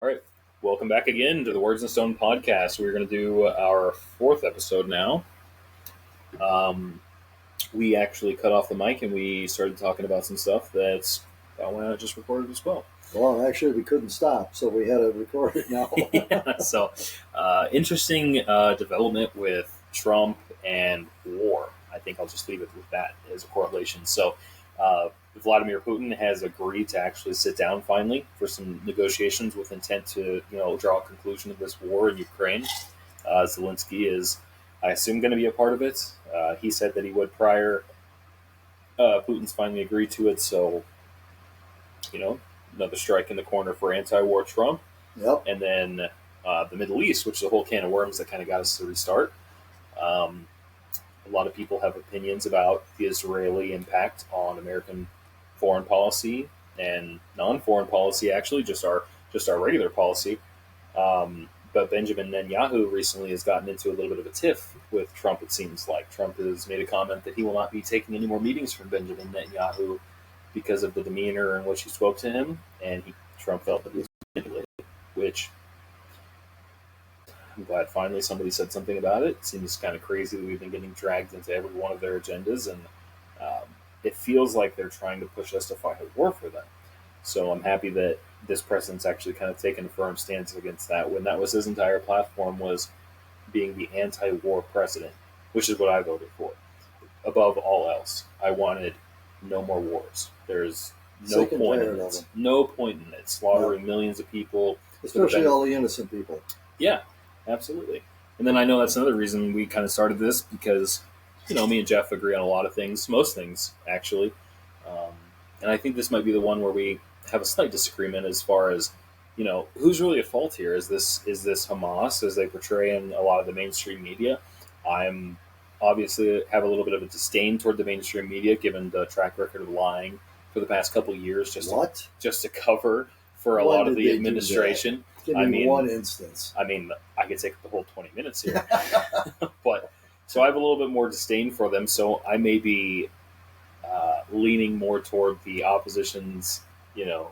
All right. Welcome back again to the Words and Stone podcast. We're going to do our fourth episode now. We actually cut off the mic and we started talking about some stuff that's why not just recorded as well. Well, actually, we couldn't stop, so we had to record it now. Yeah, so, interesting development with Trump and war. I think I'll just leave it with that as a correlation. So, Vladimir Putin has agreed to actually sit down finally for some negotiations with intent to, draw a conclusion of this war in Ukraine. Zelensky is, I assume, going to be a part of it. He said that he would prior. Putin's finally agreed to it, so another strike in the corner for anti-war Trump. Yep. And then the Middle East, which is a whole can of worms that kind of got us to restart. A lot of people have opinions about the Israeli impact on American foreign policy and non-foreign policy, actually, just our regular policy. But Benjamin Netanyahu recently has gotten into a little bit of a tiff with Trump, it seems like. Trump has made a comment that he will not be taking any more meetings from Benjamin Netanyahu because of the demeanor in which he spoke to him, and Trump felt that he was manipulated, which I'm glad finally somebody said something about it. It seems kind of crazy that we've been getting dragged into every one of their agendas, and it feels like they're trying to push us to fight a war for them. So I'm happy that this president's actually kind of taken a firm stance against that, when that was his entire platform, was being the anti-war president, which is what I voted for. Above all else, I wanted no more wars. There's no point in it. No point in it. Slaughtering millions of people. Especially all the innocent people. Yeah, absolutely. And then I know that's another reason we kind of started this, because, me and Jeff agree on a lot of things, most things, actually. And I think this might be the one where we have a slight disagreement as far as, who's really at fault here? Is this Hamas, as they portray in a lot of the mainstream media? I'm obviously have a little bit of a disdain toward the mainstream media, given the track record of lying for the past couple of years, just to cover for a lot of the administration. Give me one instance. I mean, I could take the whole 20 minutes here. But so I have a little bit more disdain for them. So I may be leaning more toward the opposition's,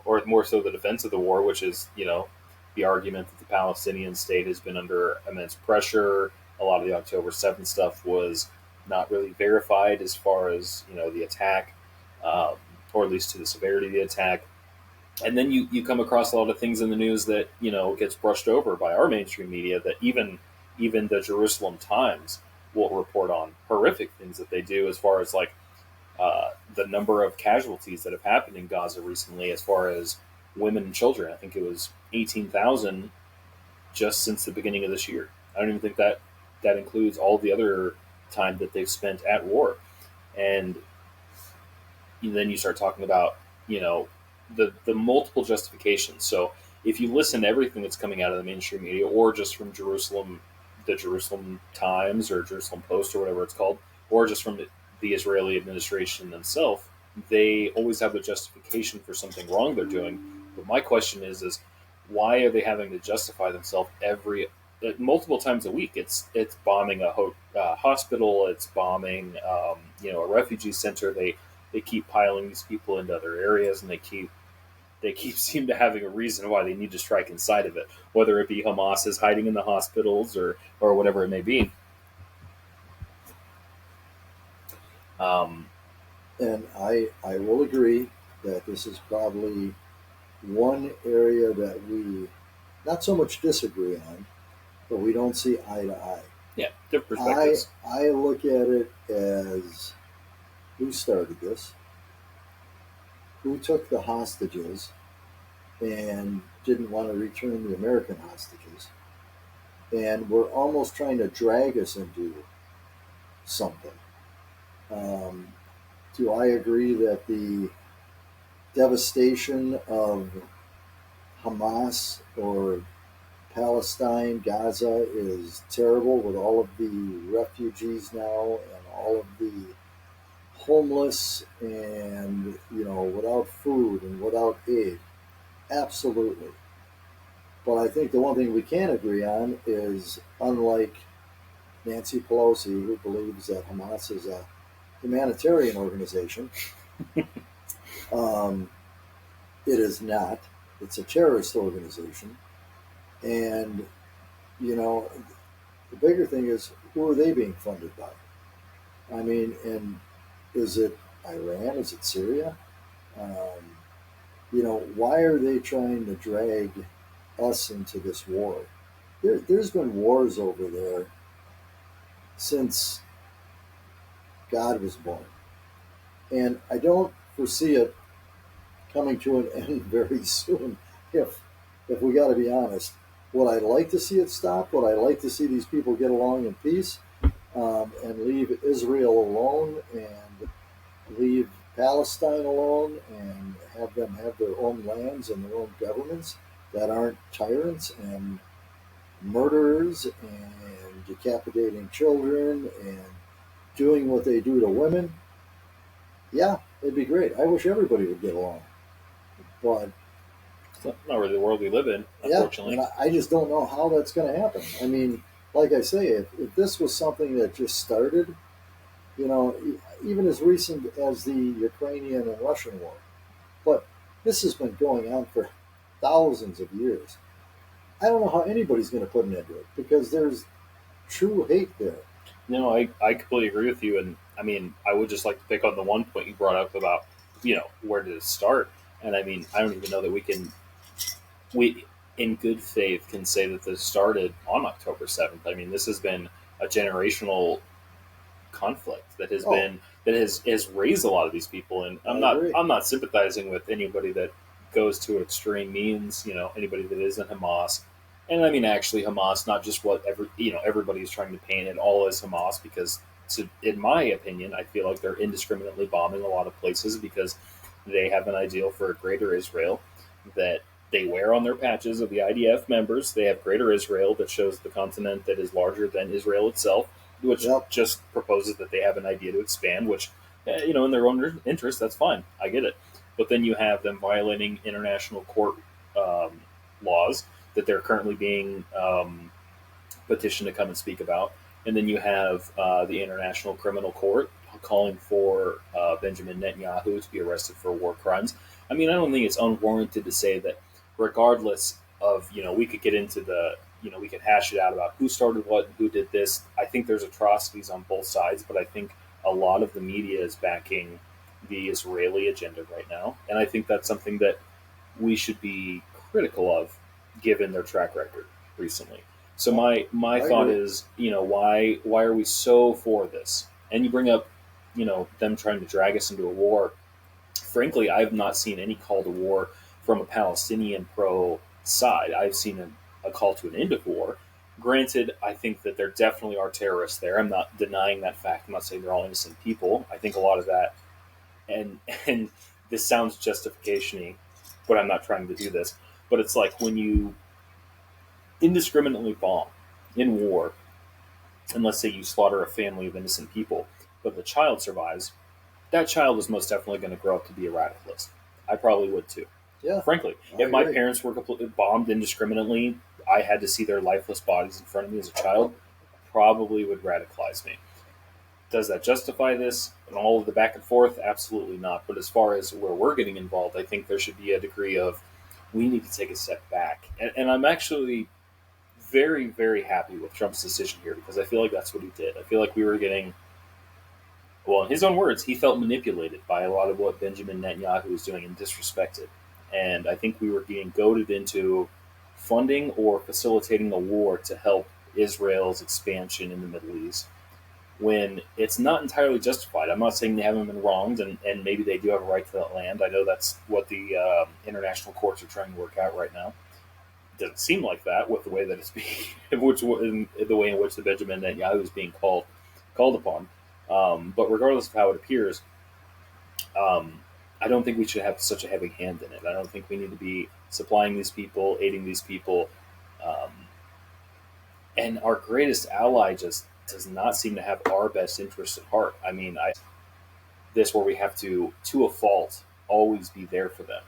or more so the defense of the war, which is, the argument that the Palestinian state has been under immense pressure. A lot of the October 7th stuff was not really verified as far as, the attack, or at least to the severity of the attack. And then you come across a lot of things in the news that, gets brushed over by our mainstream media, that even the Jerusalem Times will report on horrific things that they do, as far as like the number of casualties that have happened in Gaza recently, as far as women and children. I think it was 18,000 just since the beginning of this year. I don't even think that includes all the other time that they've spent at war. And then you start talking about, the multiple justifications. So if you listen to everything that's coming out of the mainstream media, or just from the Jerusalem Times or Jerusalem Post or whatever it's called, or just from the Israeli administration themselves, they always have a justification for something wrong they're doing. But my question is why are they having to justify themselves multiple times a week? It's bombing a hospital, it's bombing a refugee center. They keep piling these people into other areas, and they keep seem to having a reason why they need to strike inside of it, whether it be Hamas is hiding in the hospitals or whatever it may be. And I will agree that this is probably one area that we not so much disagree on, but we don't see eye to eye. Yeah, different perspectives. I look at it as, who started this? Who took the hostages and didn't want to return the American hostages? And we're almost trying to drag us into something. Do I agree that the devastation of Hamas or Palestine, Gaza, is terrible, with all of the refugees now and all of the homeless and, without food and without aid? Absolutely. But I think the one thing we can agree on is, unlike Nancy Pelosi, who believes that Hamas is a humanitarian organization, it is not. It's a terrorist organization. And, you know, the bigger thing is, who are they being funded by? I mean, and is it Iran? Is it Syria? Um, why are they trying to drag us into this war? There's been wars over there since God was born. And I don't foresee it coming to an end very soon. If we got to be honest, would I like to see it stop? Would I like to see these people get along in peace, and leave Israel alone and leave Palestine alone and have them have their own lands and their own governments that aren't tyrants and murderers and decapitating children and doing what they do to women? Yeah, it'd be great. I wish everybody would get along. But It's not really the world we live in, yeah, unfortunately. and I just don't know how that's going to happen. I mean, like I say, if this was something that just started, even as recent as the Ukrainian and Russian war, but this has been going on for thousands of years. I don't know how anybody's going to put an end to it because there's true hate there. No, I completely agree with you. And I mean, I would just like to pick on the one point you brought up about, where did it start? And I mean, I don't even know that we, in good faith, can say that this started on October 7th. I mean, this has been a generational conflict that has Oh, been that has raised a lot of these people. And I agree. I'm not sympathizing with anybody that goes to extreme means. Anybody that isn't Hamas. And I mean, actually, Hamas, not just what everybody is trying to paint it all as Hamas, because in my opinion, I feel like they're indiscriminately bombing a lot of places because they have an ideal for a greater Israel that they wear on their patches of the IDF members. They have Greater Israel that shows the continent that is larger than Israel itself, which Yep, just proposes that they have an idea to expand, which, in their own interest, that's fine. I get it. But then you have them violating international court laws that they're currently being petitioned to come and speak about. And then you have the International Criminal Court calling for Benjamin Netanyahu to be arrested for war crimes. I mean, I don't think it's unwarranted to say that, regardless of, we could get into we could hash it out about who started what and who did this. I think there's atrocities on both sides, but I think a lot of the media is backing the Israeli agenda right now. And I think that's something that we should be critical of, given their track record recently. So yep, my I thought agree. is, why are we so for this? And you bring up, them trying to drag us into a war. Frankly, I've not seen any call to war from a Palestinian pro side. I've seen a call to an end of war. Granted, I think that there definitely are terrorists there. I'm not denying that fact. I'm not saying they're all innocent people. I think a lot of that, and and this sounds justificationy, but I'm not trying to do this. But it's like when you indiscriminately bomb in war, and let's say you slaughter a family of innocent people, but the child survives, that child is most definitely going to grow up to be a radicalist. I probably would too. Yeah, Frankly, I if my agree. parents were completely bombed indiscriminately, I had to see their lifeless bodies in front of me as a child, probably would radicalize me. Does that justify this and all of the back and forth? Absolutely not. But as far as where we're getting involved, I think there should be a degree of, we need to take a step back. And I'm actually very, very happy with Trump's decision here because I feel like that's what he did. I feel like we were getting, well, in his own words, he felt manipulated by a lot of what Benjamin Netanyahu was doing and disrespected. And I think we were being goaded into funding or facilitating a war to help Israel's expansion in the Middle East when it's not entirely justified. I'm not saying they haven't been wronged, and maybe they do have a right to that land. I know that's what the international courts are trying to work out right now. It doesn't seem like that with the way that it's being, which in the way in which the Benjamin Netanyahu is being called upon. But regardless of how it appears, um, I don't think we should have such a heavy hand in it. I don't think we need to be supplying these people, aiding these people, um, and our greatest ally just does not seem to have our best interests at heart. I mean, this where we have to a fault, always be there for them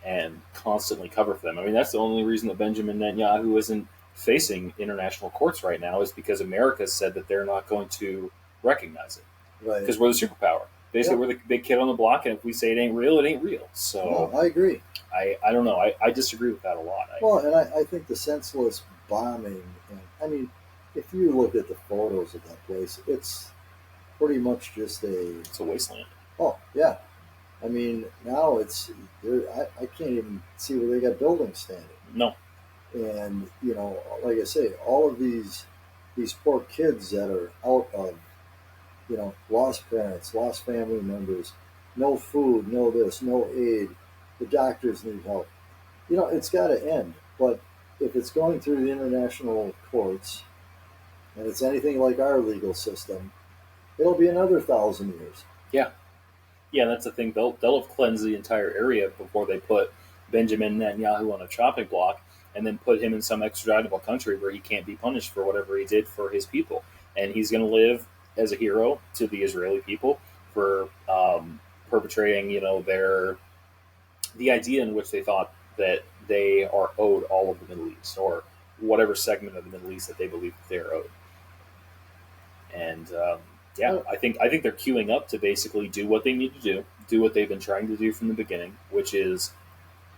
and constantly cover for them. I mean, that's the only reason that Benjamin Netanyahu isn't facing international courts right now is because America said that they're not going to recognize it Right. because we're the superpower. Basically, we're the big kid on the block, and if we say it ain't real, it ain't real. No, So I agree. I don't know. I disagree with that a lot. Well, and I think the senseless bombing, and I mean, if you look at the photos of that place, it's pretty much just a. It's a wasteland. Oh yeah, I mean now it's there. I can't even see where they got buildings standing. No. And like I say, all of these poor kids that are out of lost parents, lost family members, no food, no this, no aid. The doctors need help. It's got to end. But if it's going through the international courts and it's anything like our legal system, it'll be another 1,000 years. Yeah. Yeah, that's the thing. They'll have cleansed the entire area before they put Benjamin Netanyahu on a chopping block and then put him in some extraditable country where he can't be punished for whatever he did for his people. And he's going to live as a hero to the Israeli people for perpetrating, the idea in which they thought that they are owed all of the Middle East or whatever segment of the Middle East that they believe that they are owed. And I think they're queuing up to basically do what they need to do what they've been trying to do from the beginning, which is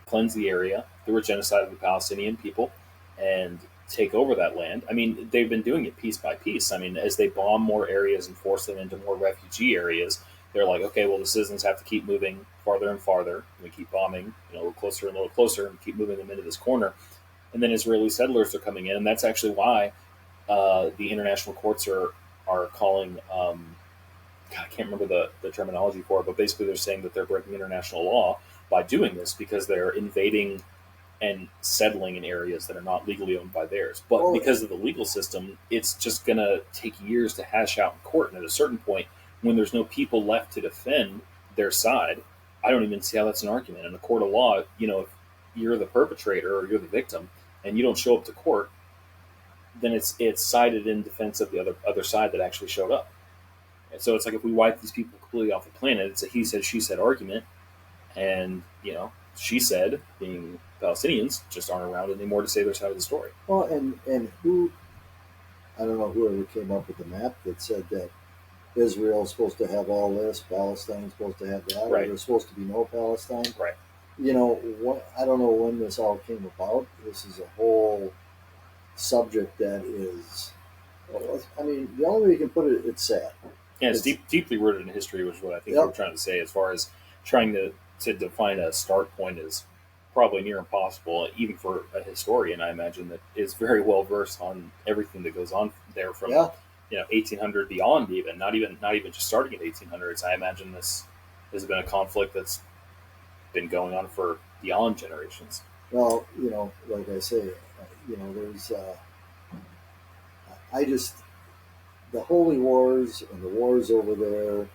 cleanse the area through a genocide of the Palestinian people and take over that land. I mean, they've been doing it piece by piece. I mean, as they bomb more areas and force them into more refugee areas, they're like, okay, well, the citizens have to keep moving farther and farther. And we keep bombing, a little closer and a little closer, and keep moving them into this corner. And then Israeli settlers are coming in, and that's actually why the international courts are calling. God, I can't remember the terminology for it, but basically they're saying that they're breaking international law by doing this because they're invading and settling in areas that are not legally owned by theirs. But because of the legal system, it's just going to take years to hash out in court. And at a certain point, when there's no people left to defend their side, I don't even see how that's an argument. In a court of law, if you're the perpetrator or you're the victim and you don't show up to court, then it's sided in defense of the other side that actually showed up. And so it's like if we wipe these people completely off the planet, it's a he said, she said argument. And, she said, being Palestinians, just aren't around anymore to say their side of the story. Well, and who, I don't know whoever came up with the map that said that Israel's supposed to have all this, Palestine's supposed to have that, Right. or there's supposed to be no Palestine. Right. I don't know when this all came about. This is a whole subject that is, I mean, the only way you can put it, it's sad. Yeah, it's deeply rooted in history, which is what I think we're trying to say. As far as trying to define a start point is probably near impossible, even for a historian, I imagine, that is very well versed on everything that goes on there from 1800 beyond, even not even just starting at 1800s. I imagine this has been a conflict that's been going on for beyond generations. Well, like I say, there's the holy wars and the wars over there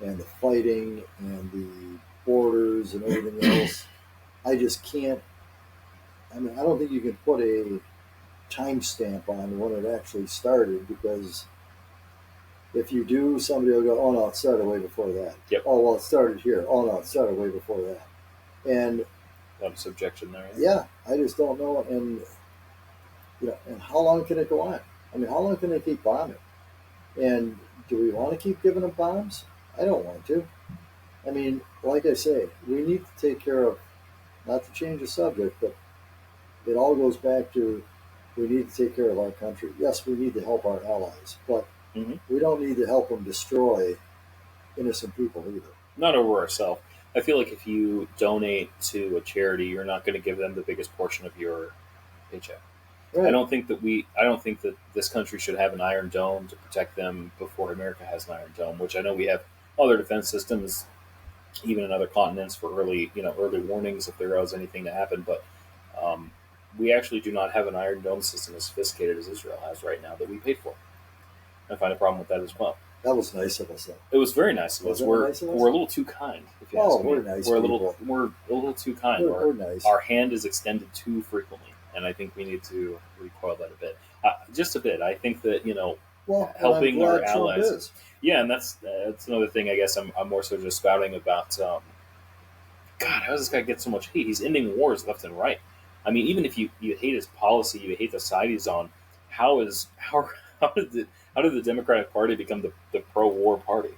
and the fighting and the borders and everything else, I just can't. I mean, I don't think you can put a timestamp on when it actually started, because if you do, somebody will go, "Oh no, it started way before that." Yep. Oh well, it started here. Oh no, it started way before that. And a lot of subjection there. Yeah, I just don't know. And and how long can it go on? I mean, how long can they keep bombing? And do we want to keep giving them bombs? I don't want to. I mean, like I say, we need to take care of, not to change the subject, but it all goes back to we need to take care of our country. Yes, we need to help our allies, but we don't need to help them destroy innocent people either. Not over ourselves. I feel like if you donate to a charity, you're not going to give them the biggest portion of your paycheck. Right. I don't think that this country should have an iron dome to protect them before America has an iron dome, which I know we have other defense systems, even in other continents, for early warnings if there was anything to happen. But we actually do not have an iron dome system as sophisticated as Israel has right now that we paid for. I find a problem with that as well. That was nice of us, though. It was very nice of us. We're a little too kind. If you ask me. We're nice. We're a little too kind. We're nice. Our hand is extended too frequently, and I think we need to recoil that a bit, just a bit. I think that helping our allies. Yeah, and that's another thing. I guess I'm more so just spouting about. God, how does this guy get so much hate? He's ending wars left and right. I mean, even if you hate his policy, you hate the side he's on. How did the Democratic Party become the pro-war party?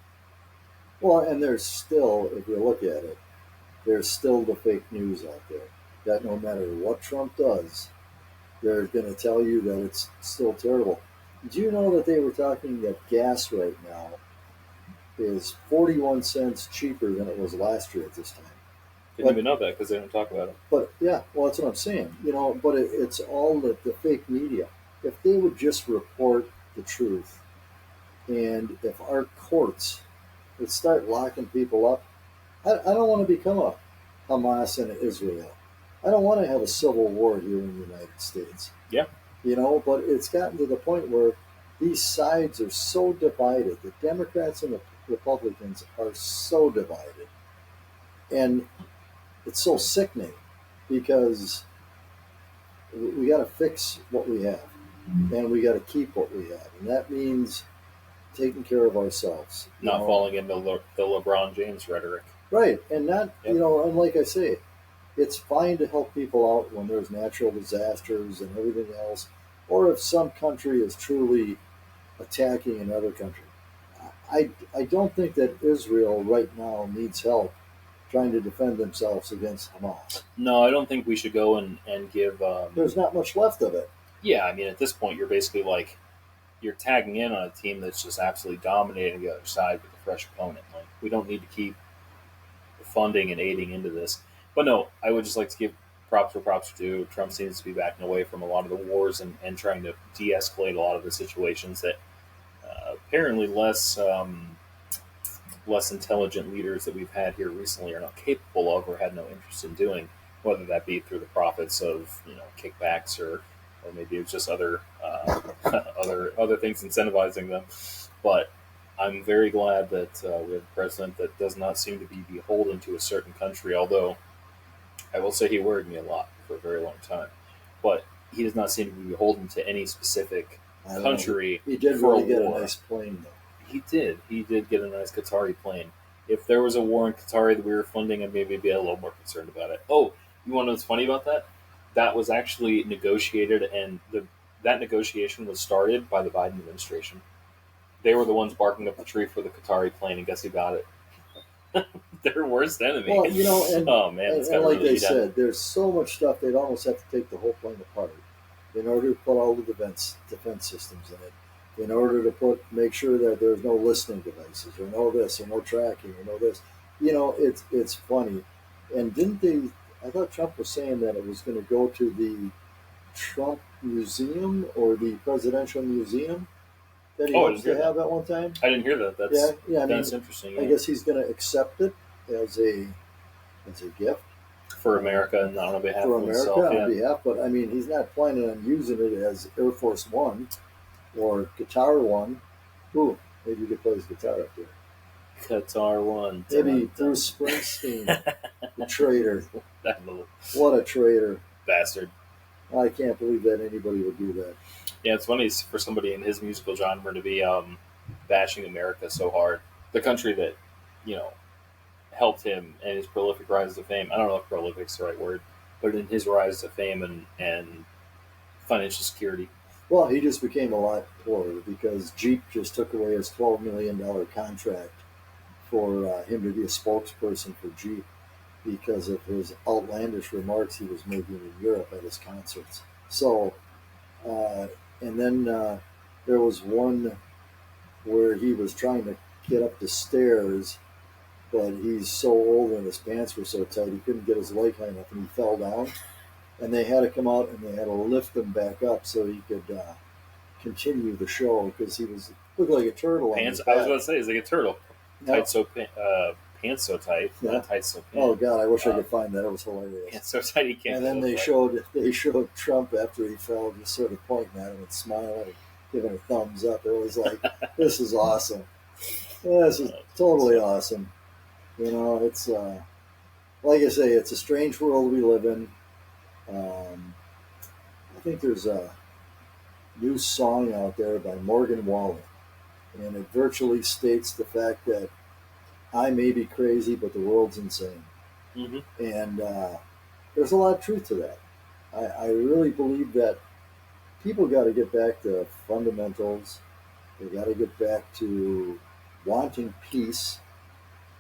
Well, and there's still, if you look at it, there's still the fake news out there that no matter what Trump does, they're going to tell you that it's still terrible. Do you know that they were talking that gas right now is 41 cents cheaper than it was last year at this time? Didn't But even know that because they don't talk about it. but yeah, well, that's what I'm saying. But it's all the fake media. If they would just report the truth, and if our courts would start locking people up, I don't want to become a Hamas and Israel. I don't want to have a civil war here in the United States. Yeah. But it's gotten to the point where these sides are so divided. The Democrats and the Republicans are so divided. And it's so sickening because we got to fix what we have and we got to keep what we have. And that means taking care of ourselves. Not falling into the LeBron James rhetoric. Right. And not, Yep. and like I say, it's fine to help people out when there's natural disasters and everything else, or if some country is truly attacking another country. I don't think that Israel right now needs help trying to defend themselves against Hamas. No, I don't think we should go and give. There's not much left of it. Yeah, I mean, at this point, you're basically like you're tagging in on a team that's just absolutely dominating the other side with a fresh opponent. Like we don't need to keep funding and aiding into this. But no, I would just like to give props where props are due. Trump seems to be backing away from a lot of the wars and trying to de-escalate a lot of the situations that apparently less intelligent leaders that we've had here recently are not capable of or had no interest in doing, whether that be through the profits of kickbacks or maybe it's just other other things incentivizing them. But I'm very glad that we have a president that does not seem to be beholden to a certain country. Although I will say he worried me a lot for a very long time, but he does not seem to be beholden to any specific I don't know. country He did for really a get a war. nice plane, though. He did. He did get a nice Qatari plane. If there was a war in Qatari that we were funding, I'd maybe be a little more concerned about it. Oh, you want to know what's funny about that? That was actually negotiated, and that negotiation was started by the Biden administration. They were the ones barking up the tree for the Qatari plane, and guess who got it? Their worst enemy. Well, oh man, it's got and like really they beat said, there's so much stuff they'd almost have to take the whole plane apart in order to put all the defense systems in it, in order to make sure that there's no listening devices or no this or no tracking or no this. It's funny. And didn't they? I thought Trump was saying that it was going to go to the Trump Museum or the Presidential Museum that he Oh, I hopes didn't to hear have at one time. I didn't hear that. Yeah. I mean, That's interesting. I Yeah. guess he's going to accept it as a gift For America and on behalf for of America himself. on behalf. But I mean, he's not planning on using it as Air Force One or Guitar One. Ooh, maybe he could play his guitar up there. Qatar won. Maybe Bruce Springsteen, the traitor. That little What a traitor! bastard. I can't believe that anybody would do that. Yeah, it's funny for somebody in his musical genre to be bashing America so hard. The country that, you know, helped him and his prolific rise to fame. I don't know if prolific's the right word, but in his rise to fame and financial security. Well, he just became a lot poorer because Jeep just took away his $12 million contract for him to be a spokesperson for Jeep because of his outlandish remarks he was making in Europe at his concerts. So, and then there was one where he was trying to get up the stairs, but he's so old and his pants were so tight he couldn't get his leg high enough and he fell down. And they had to come out and they had to lift him back up so he could continue the show because he looked like a turtle. Pants. On his I was back. about to say, he's like a turtle. Yep. Tight so pants so tight. Yeah. Not tight so pants. Oh God, I wish I could find that. It was hilarious. Pants so tight he can't. And then go they right. showed Trump after he fell, just sort of pointing at him and smiling and giving a thumbs up. It was like, this is awesome. This is totally awesome. It's like I say, it's a strange world we live in. I think there's a new song out there by Morgan Wallen, and it virtually states the fact that I may be crazy, but the world's insane. Mm-hmm. And there's a lot of truth to that. I really believe that people got to get back to fundamentals. They got to get back to wanting peace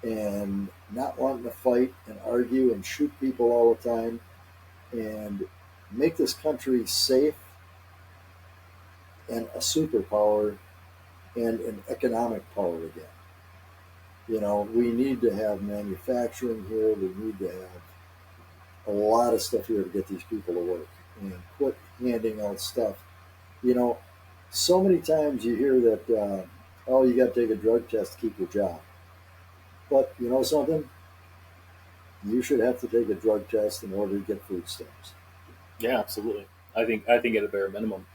and not wanting to fight and argue and shoot people all the time and make this country safe and a superpower and an economic power again. We need to have manufacturing here. We need to have a lot of stuff here to get these people to work and quit handing out stuff. You know, so many times you hear that, oh, you got to take a drug test to keep your job. But you know something? You should have to take a drug test in order to get food stamps. Yeah, absolutely. I think at a bare minimum.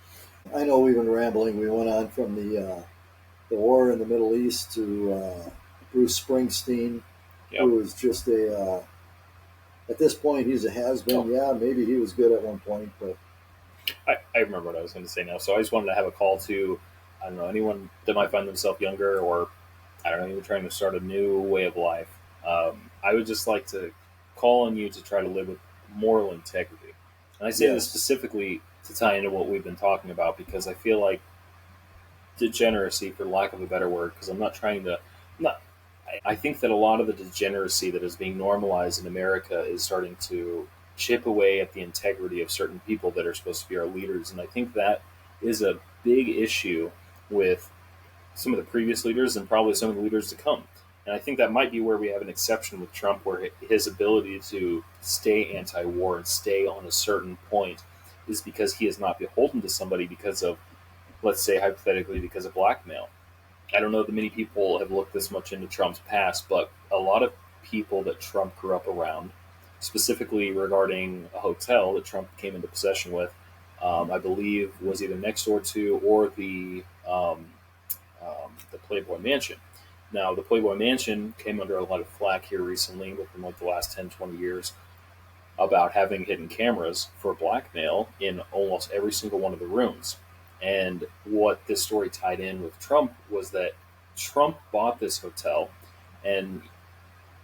I know we've been rambling. We went on from the war in the Middle East to Bruce Springsteen, Yep. who is just at this point, he's a has been. Oh, Yeah, maybe he was good at one point, but I remember what I was going to say now. So I just wanted to have a call to, I don't know, anyone that might find themselves younger or, I don't know, even trying to start a new way of life. I would just like to call on you to try to live with moral integrity. And I say this yes, specifically to tie into what we've been talking about because I feel like degeneracy, for lack of a better word, because I'm not trying to, I'm not, I think that a lot of the degeneracy that is being normalized in America is starting to chip away at the integrity of certain people that are supposed to be our leaders. And I think that is a big issue with some of the previous leaders and probably some of the leaders to come. And I think that might be where we have an exception with Trump, where his ability to stay anti war and stay on a certain point is because he is not beholden to somebody because of, let's say, hypothetically, because of blackmail. I don't know that many people have looked this much into Trump's past, but a lot of people that Trump grew up around, specifically regarding a hotel that Trump came into possession with, I believe was either next door to or the Playboy Mansion. Now, the Playboy Mansion came under a lot of flack here recently, within like the last 10, 20 years, about having hidden cameras for blackmail in almost every single one of the rooms. And what this story tied in with Trump was that Trump bought this hotel and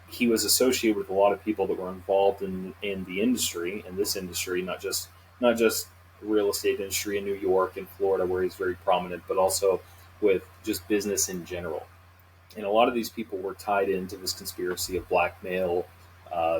he was associated with a lot of people that were involved in the industry, in this industry, not just real estate industry in New York and Florida where he's very prominent, but also with just business in general. And a lot of these people were tied into this conspiracy of blackmail,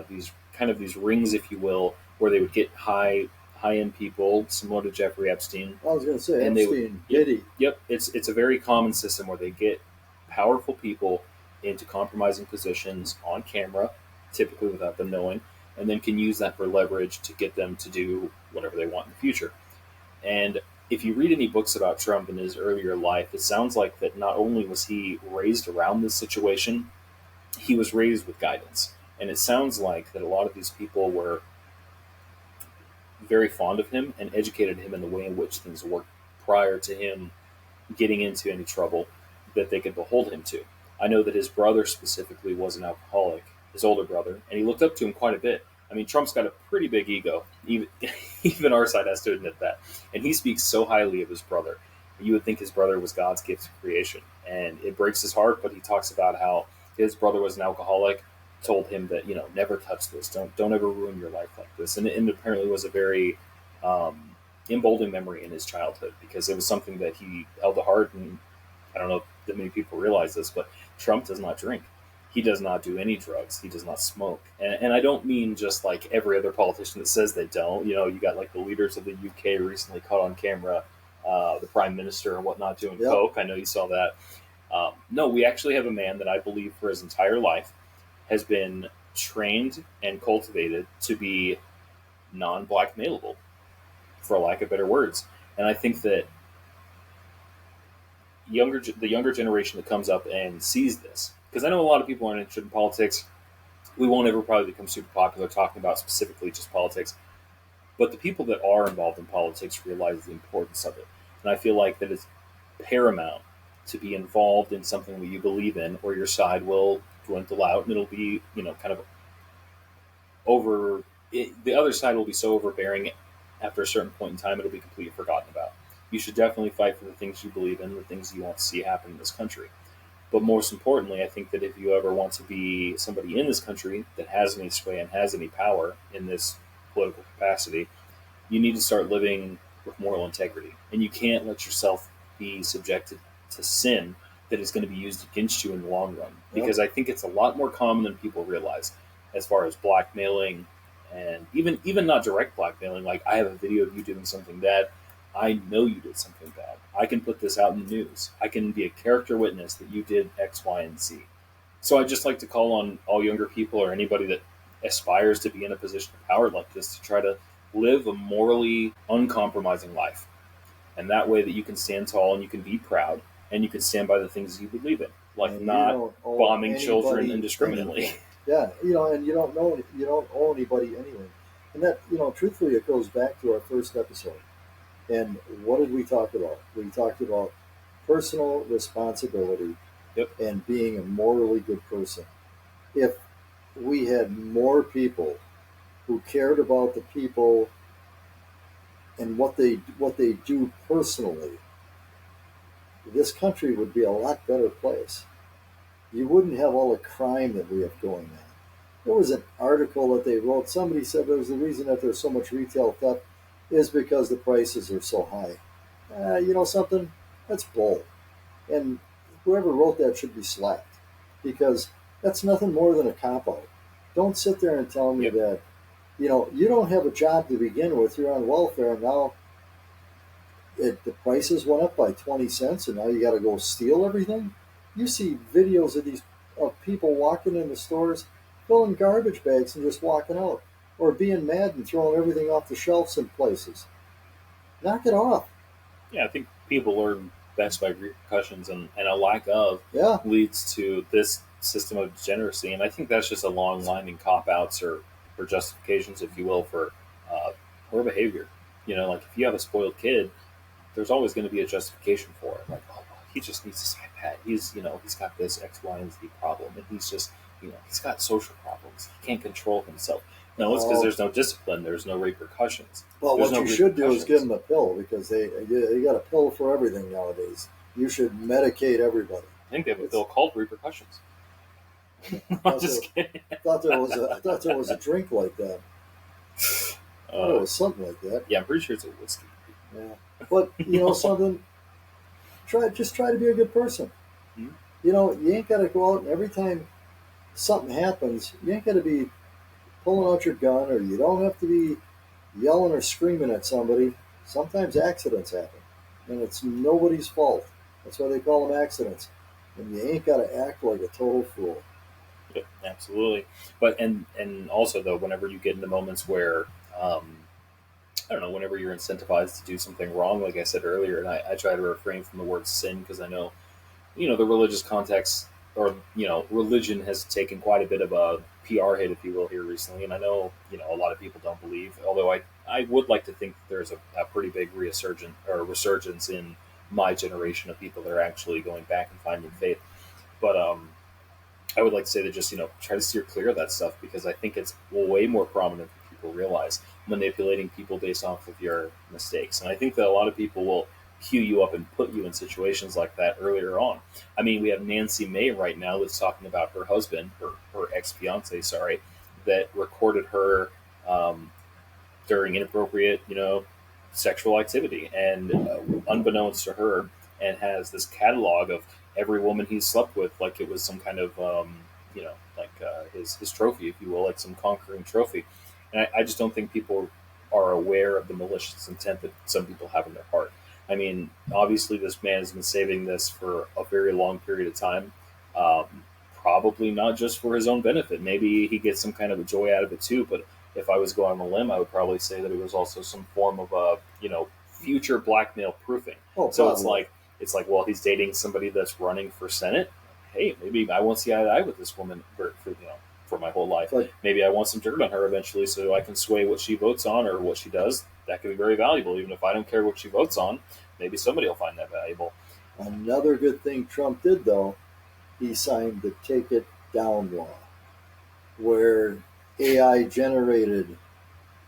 these kind of these rings, if you will, where they would get high end people, similar to Jeffrey Epstein, I was going to say and they would, Epstein, yep, Diddy. yep, it's a very common system where they get powerful people into compromising positions on camera, typically without them knowing, and then can use that for leverage to get them to do whatever they want in the future. And if you read any books about Trump in his earlier life, it sounds like that not only was he raised around this situation, he was raised with guidance. And it sounds like that a lot of these people were very fond of him and educated him in the way in which things work prior to him getting into any trouble that they could behold him to. I know that his brother specifically was an alcoholic, his older brother, and he looked up to him quite a bit. I mean, Trump's got a pretty big ego. Even, even our side has to admit that. And he speaks so highly of his brother. You would think his brother was God's gift to creation. And it breaks his heart, but he talks about how his brother was an alcoholic, told him that, never touch this. Don't ever ruin your life like this. And it apparently was a very emboldening memory in his childhood because it was something that he held to heart. And I don't know that many people realize this, but Trump does not drink. He does not do any drugs. He does not smoke. And I don't mean just like every other politician that says they don't. You got like the leaders of the UK recently caught on camera, the prime minister and whatnot doing Yep. coke. I know you saw that. No, we actually have a man that I believe for his entire life has been trained and cultivated to be non-blackmailable, for lack of better words. And I think that the younger generation that comes up and sees this, because I know a lot of people aren't interested in politics. We won't ever probably become super popular talking about specifically just politics, but the people that are involved in politics realize the importance of it. And I feel like that it's paramount to be involved in something that you believe in, or your side will dwindle out and it'll be, kind of the other side will be so overbearing after a certain point in time, it'll be completely forgotten about. You should definitely fight for the things you believe in, the things you want to see happen in this country. But most importantly, I think that if you ever want to be somebody in this country that has any sway and has any power in this political capacity, you need to start living with moral integrity. And you can't let yourself be subjected to sin that is going to be used against you in the long run. Yep. Because I think it's a lot more common than people realize, as far as blackmailing, and even not direct blackmailing. Like, I have a video of you doing something bad. I know you did something bad. I can put this out in the news. I can be a character witness that you did X, Y, and Z. So I just like to call on all younger people or anybody that aspires to be in a position of power like this to try to live a morally uncompromising life. And that way that you can stand tall and you can be proud and you can stand by the things you believe in, like And you not don't owe bombing children anybody indiscriminately. anything. Yeah, and you don't owe anybody anything. And that, truthfully, it goes back to our first episode. And what did we talk about? We talked about personal responsibility Yep. and being a morally good person. If we had more people who cared about the people and what they do personally, this country would be a lot better place. You wouldn't have all the crime that we have going on. There was an article that they wrote. Somebody said there's the reason that there's so much retail theft is because the prices are so high. You know something? That's bull. And whoever wrote that should be slapped because that's nothing more than a cop out. Don't sit there and tell me Yep. that you don't have a job to begin with. You're on welfare and now the prices went up by 20 cents and now you got to go steal everything. You see videos of people walking in the stores filling garbage bags and just walking out, or being mad and throwing everything off the shelves in places. Knock it off. Yeah, I think people learn best by repercussions, and a lack of Yeah. leads to this system of degeneracy. And I think that's just a long line in cop outs or justifications, if you will, for poor behavior. Like if you have a spoiled kid, there's always going to be a justification for it. Like, oh, well, he just needs this iPad. He's got this X, Y, and Z problem, and he's got social problems. He can't control himself. No, it's because there's no discipline. There's no repercussions. Well, There's what no you should do is give repercussions. them a pill because they got a pill for everything nowadays. You should medicate everybody. I think they have a bill called repercussions. I'm thought just there, kidding. I thought there was a drink like that. I thought it was something like that. Yeah, I'm pretty sure it's a whiskey. Yeah. But something. Try to be a good person. Mhm. You ain't got to go out and every time something happens, you ain't got to be pulling out your gun, or you don't have to be yelling or screaming at somebody. Sometimes accidents happen, and it's nobody's fault. That's why they call them accidents. And you ain't got to act like a total fool. Yep, absolutely. But and also though, whenever you get into moments where I don't know, whenever you're incentivized to do something wrong, like I said earlier, and I try to refrain from the word sin because I know, the religious context or, religion has taken quite a bit of a PR hit, if you will, here recently. And I know, a lot of people don't believe, although I would like to think that there's a pretty big resurgence in my generation of people that are actually going back and finding faith. But I would like to say that just try to steer clear of that stuff because I think it's way more prominent than people realize, manipulating people based off of your mistakes. And I think that a lot of people will cue you up and put you in situations like that earlier on. I mean, we have Nancy May right now that's talking about her husband, her ex fiance, sorry, that recorded her during inappropriate, sexual activity, and unbeknownst to her, and has this catalog of every woman he's slept with, like it was some kind of, like his trophy, if you will, like some conquering trophy. And I just don't think people are aware of the malicious intent that some people have in their heart. I mean, obviously, this man has been saving this for a very long period of time. Probably not just for his own benefit. Maybe he gets some kind of a joy out of it too. But if I was going on a limb, I would probably say that it was also some form of future blackmail proofing. Oh, So probably. it's like, well, he's dating somebody that's running for Senate. Hey, maybe I won't see eye to eye with this woman for my whole life. But Maybe I want some dirt on her eventually, so I can sway what she votes on or what she does. That could be very valuable, even if I don't care what she votes on. Maybe somebody will find that valuable. another good thing Trump did, though, he signed the Take It Down law, where AI generated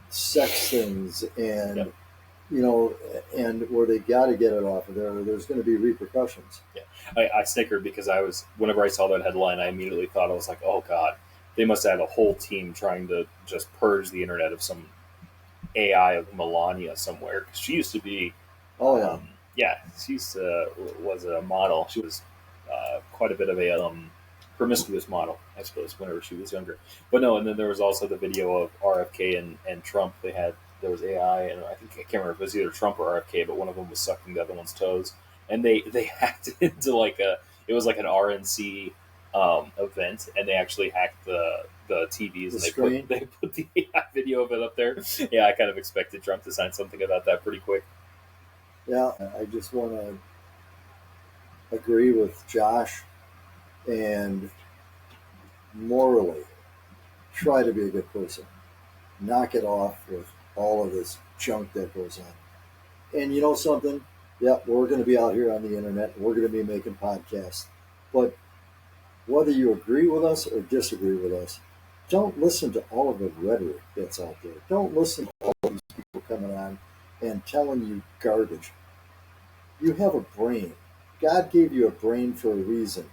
sex things and Yep. and where they got to get it off of there. There's going to be repercussions. I snickered because whenever I saw that headline, I immediately thought, I was like, oh God, they must have a whole team trying to just purge the internet of some AI of Melania somewhere. Because she used to be, Oh yeah, yeah, she was a model. She was quite a bit of a promiscuous model, I suppose, whenever she was younger. But no, and then there was also the video of RFK and Trump. There was AI, and I think I can't remember if it was either Trump or RFK, but one of them was sucking the other one's toes, and they hacked it into like a it was like an RNC event, and they actually hacked the TVs, and they put the AI video of it up there. Yeah, I kind of expected Trump to sign something about that pretty quick. Yeah, I just want to agree with Josh and morally try to be a good person. Knock it off with all of this junk that goes on. And you know something? Yeah, we're going to be out here on the internet. We're going to be making podcasts. But whether you agree with us or disagree with us, don't listen to all of the rhetoric that's out there. Don't listen to all of these people coming on and telling you garbage. You have a brain. God gave you a brain for a reason.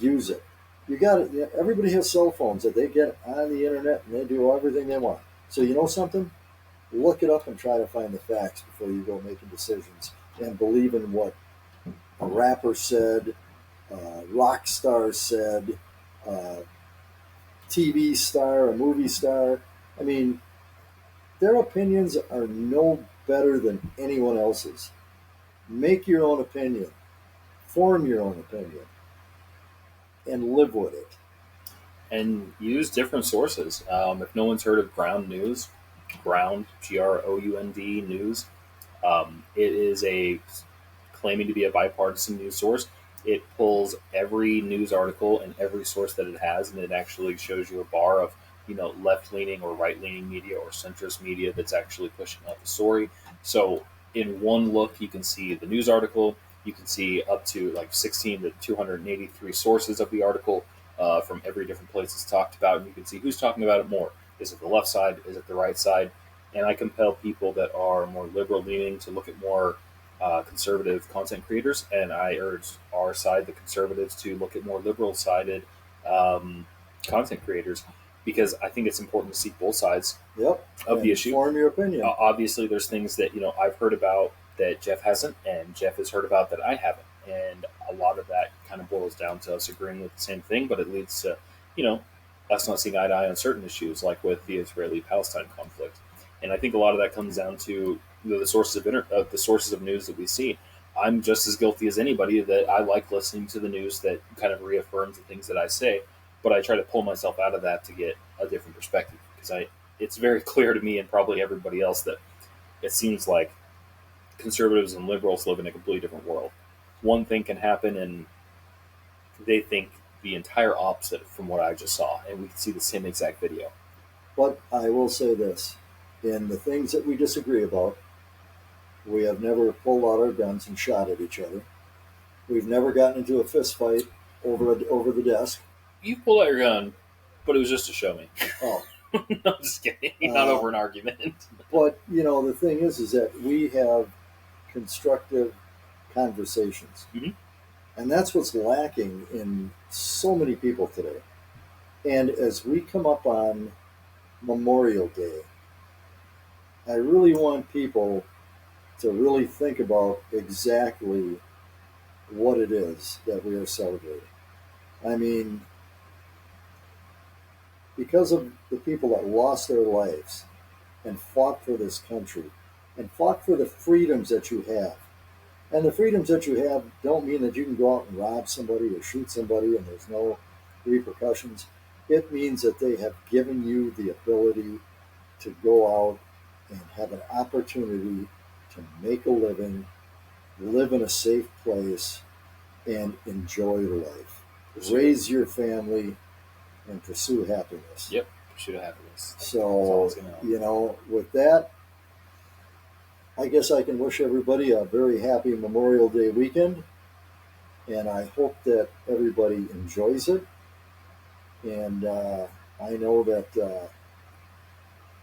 Use it. You got it. Everybody has cell phones that they get on the internet and they do everything they want. So you know something? Look it up and try to find the facts before you go making decisions and believe in what a rapper said, rock star said, TV star, a movie star. I mean, their opinions are no better than anyone else's. Make your own opinion, form your own opinion, and live with it. And use different sources. If no one's heard of Ground News, Ground, Ground News, it is a claiming to be a bipartisan news source. It pulls every news article and every source that it has, and it actually shows you a bar of left leaning or right leaning media or centrist media that's actually pushing out the story. So in one look, you can see the news article. You can see up to like 16 to 283 sources of the article from every different place it's talked about, and you can see who's talking about it more. Is it the left side? Is it the right side? And I compel people that are more liberal leaning to look at more conservative content creators, and I urge our side, the conservatives, to look at more liberal sided content creators, because I think it's important to see both sides Yep. of the issue. Form your opinion. Obviously, there's things that I've heard about that Jeff hasn't, and Jeff has heard about that I haven't, and a lot of that kind of boils down to us agreeing with the same thing, but it leads to us not seeing eye to eye on certain issues, like with the Israeli-Palestine conflict. And I think a lot of that comes down to the sources of the sources of news that we see. I'm just as guilty as anybody that I like listening to the news that kind of reaffirms the things that I say, but I try to pull myself out of that to get a different perspective, because it's very clear to me and probably everybody else that it seems like conservatives and liberals live in a completely different world. One thing can happen and they think the entire opposite from what I just saw, and we can see the same exact video. But I will say this: in the things that we disagree about, we have never pulled out our guns and shot at each other. We've never gotten into a fist fight over the desk. You pulled out your gun, but it was just to show me. Oh, no, I'm just kidding. Not over an argument. But the thing is that we have constructive conversations, mm-hmm. and that's what's lacking in so many people today. And as we come up on Memorial Day, I really want people to really think about exactly what it is that we are celebrating. I mean, because of the people that lost their lives and fought for this country and fought for the freedoms that you have. And the freedoms that you have don't mean that you can go out and rob somebody or shoot somebody and there's no repercussions. It means that they have given you the ability to go out and have an opportunity to make a living, live in a safe place, and enjoy life. Raise your family and pursue happiness. Yep, pursue happiness. So, with that, I guess I can wish everybody a very happy Memorial Day weekend, and I hope that everybody enjoys it. And I know that,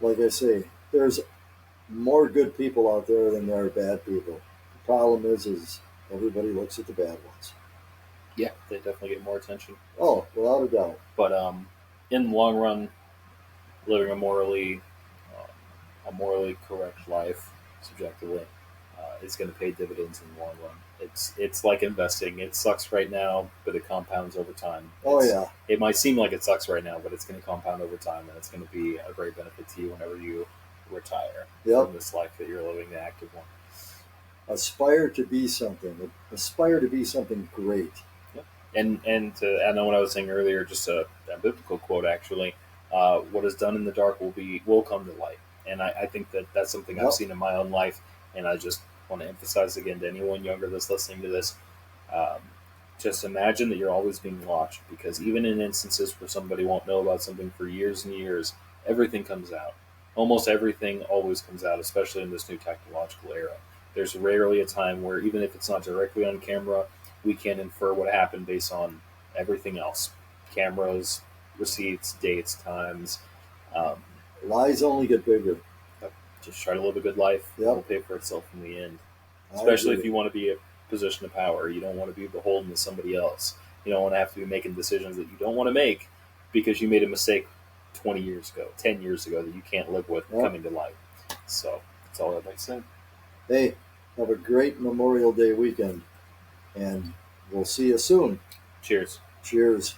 like I say, there's more good people out there than there are bad people. The problem is everybody looks at the bad ones. Yeah, they definitely get more attention. Oh, without a doubt. But in the long run, living a morally correct life, subjectively, is going to pay dividends in the long run. It's like investing. It sucks right now, but it compounds over time. Oh yeah. It might seem like it sucks right now, but it's going to compound over time, and it's going to be a great benefit to you whenever you retire Yep. from this life that you're living, the active one. Aspire to be something. Aspire to be something great. Yep. And to add on what I was saying earlier, just a biblical quote actually. What is done in the dark will come to light, and I think that that's something Yep. I've seen in my own life, and I just want to emphasize again to anyone younger that's listening to this. Um, just imagine that you're always being watched, because even in instances where somebody won't know about something for years and years, everything comes out. Almost everything always comes out, especially in this new technological era. There's rarely a time where, even if it's not directly on camera, we can infer what happened based on everything else: cameras, receipts, dates, times. Um, Lies only get bigger. just try to live a good life. Yep. It'll pay for itself in the end. I Especially if agree. you want to be a position of power. You don't want to be beholden to somebody else. You don't want to have to be making decisions that you don't want to make because you made a mistake 20 years ago, 10 years ago, that you can't live with Yep. coming to light. So that's all I'd like to say. Hey, have a great Memorial Day weekend, and we'll see you soon. Cheers. Cheers.